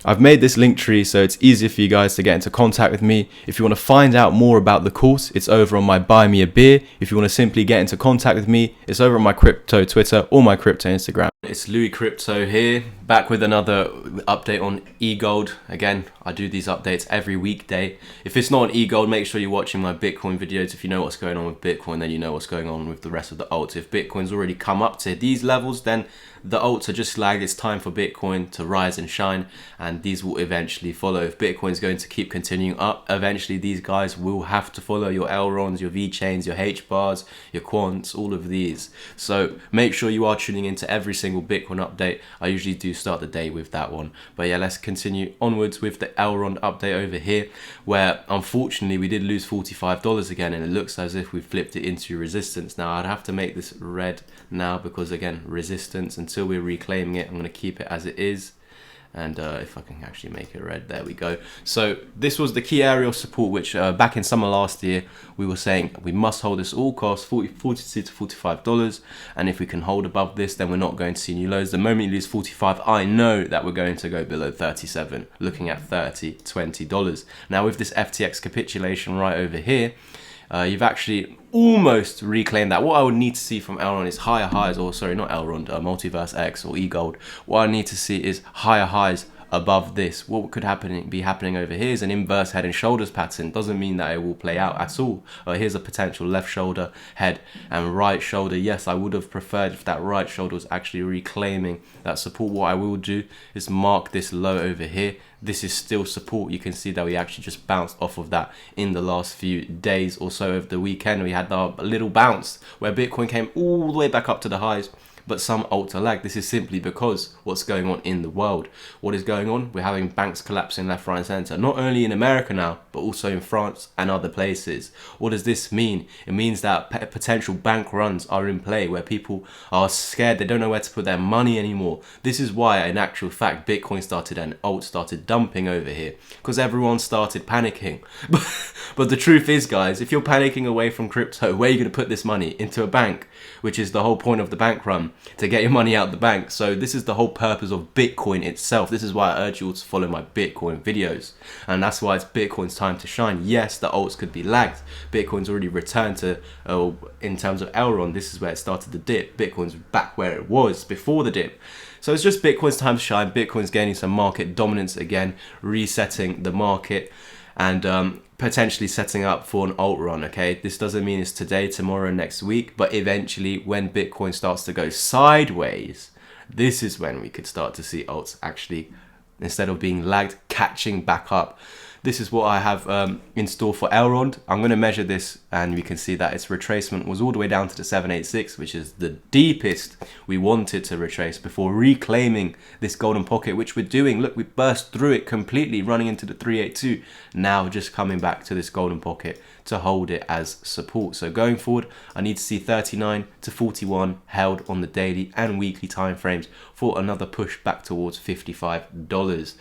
I've made this link tree so it's easier for you guys to get into contact with me. If you want to find out more about the course, it's over on my Buy Me a Beer. If you want to simply get into contact with me, it's over on my crypto Twitter or my crypto Instagram. It's Louis Crypto here, back with another update on Egld. Again, I do these updates every weekday. If it's not on Egld, make sure you're watching my Bitcoin videos. If you know what's going on with Bitcoin, then you know what's going on with the rest of the alts. If Bitcoin's already come up to these levels, then the alts are just lagged. It's time for Bitcoin to rise and shine, and these will eventually follow. If Bitcoin's going to keep continuing up, eventually these guys will have to follow your Elrons, your V-Chains, your H-Bars, your Quants, all of these. So make sure you are tuning into every single Bitcoin update. I usually do start the day with that one. But yeah, let's continue onwards with the Elrond update over here, where unfortunately we did lose $45 again, and it looks as if we flipped it into resistance. Now I'd have to make this red now because again, resistance, until we're reclaiming it, I'm going to keep it as it is. And if I can actually make it red, there we go. So this was the key area of support, which back in summer last year, we were saying we must hold this at all costs, $42 to $45. And if we can hold above this, then we're not going to see new lows. The moment you lose 45, I know that we're going to go below 37, looking at $30, $20. Now with this FTX capitulation right over here, you've actually almost reclaimed that. What I would need to see from Elrond is higher highs, or sorry, not Elrond, Multiversx or Egld. What I need to see is higher highs above this. What could be happening over here is an inverse head and shoulders pattern. Doesn't mean that it will play out at all. Here's a potential left shoulder, head, and right shoulder. Yes, I would have preferred if that right shoulder was actually reclaiming that support. What I will do is mark this low over here. This is still support. You can see that we actually just bounced off of that in the last few days or so. Over the weekend, we had our little bounce where Bitcoin came all the way back up to the highs, but some alts are lagged. This is simply because what's going on in the world. What is going on? We're having banks collapsing left, right, and center. Not only in America now, but also in France and other places. What does this mean? It means that potential bank runs are in play, where people are scared. They don't know where to put their money anymore. This is why, in actual fact, Bitcoin started and alts started dumping over here, because everyone started panicking. But the truth is, guys, if you're panicking away from crypto, where are you going to put this money? Into a bank, which is the whole point of the bank run, to get your money out the bank. So this is the whole purpose of Bitcoin itself. This is why I urge you all to follow my Bitcoin videos, and that's why it's Bitcoin's time to shine. Yes, the alts could be lagged. Bitcoin's already returned to, in terms of Elrond, this is where it started the dip. Bitcoin's back where it was before the dip. So it's just Bitcoin's time to shine. Bitcoin's gaining some market dominance again, resetting the market, and potentially setting up for an alt run. Okay, this doesn't mean it's today, tomorrow, next week, but eventually when Bitcoin starts to go sideways, this is when we could start to see alts actually, instead of being lagged, catching back up. This is what I have in store for Elrond. I'm going to measure this, and we can see that its retracement was all the way down to the 786, which is the deepest we wanted to retrace before reclaiming this golden pocket, which we're doing. Look, we burst through it completely, running into the 382. Now just coming back to this golden pocket to hold it as support. So going forward, I need to see 39 to 41 held on the daily and weekly time frames for another push back towards $55.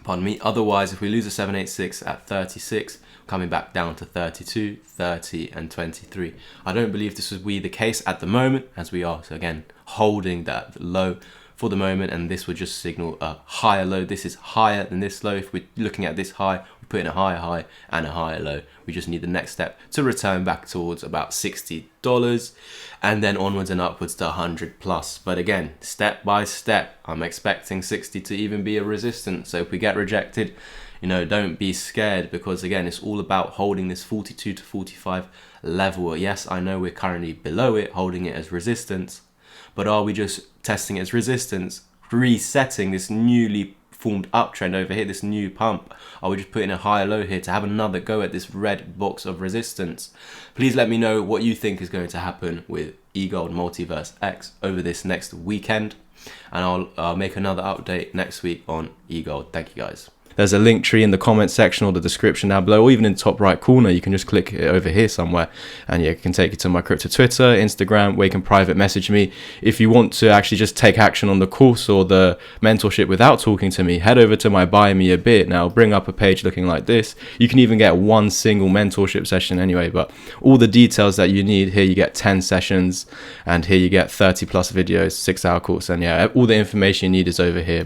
Pardon me. Otherwise, if we lose a 786 at 36, coming back down to 32, 30, and 23. I don't believe this will be the case at the moment, as we are, so again, holding that low for the moment, and this would just signal a higher low. This is higher than this low. If we're looking at this high, we put in a higher high and a higher low. We just need the next step to return back towards about $60, and then onwards and upwards to 100 plus. But again, step by step, I'm expecting 60 to even be a resistance. So if we get rejected, you know, don't be scared, because again, it's all about holding this 42 to 45 level. Yes, I know we're currently below it, holding it as resistance, but are we just testing it as resistance, resetting this newly formed uptrend over here, this new pump? Are we just putting a higher low here to have another go at this red box of resistance? Please let me know what you think is going to happen with Egld Multiversx over this next weekend, and I'll make another update next week on Egld. Thank you guys. There's a link tree in the comment section or the description down below, or even in the top right corner. You can just click it over here somewhere, and yeah, it can take you to my crypto Twitter, Instagram, where you can private message me. If you want to actually just take action on the course or the mentorship without talking to me, head over to my Buy Me a Bit. Now, bring up a page looking like this. You can even get one single mentorship session anyway, but all the details that you need here, you get 10 sessions, and here you get 30 plus videos, 6-hour course, and yeah, all the information you need is over here.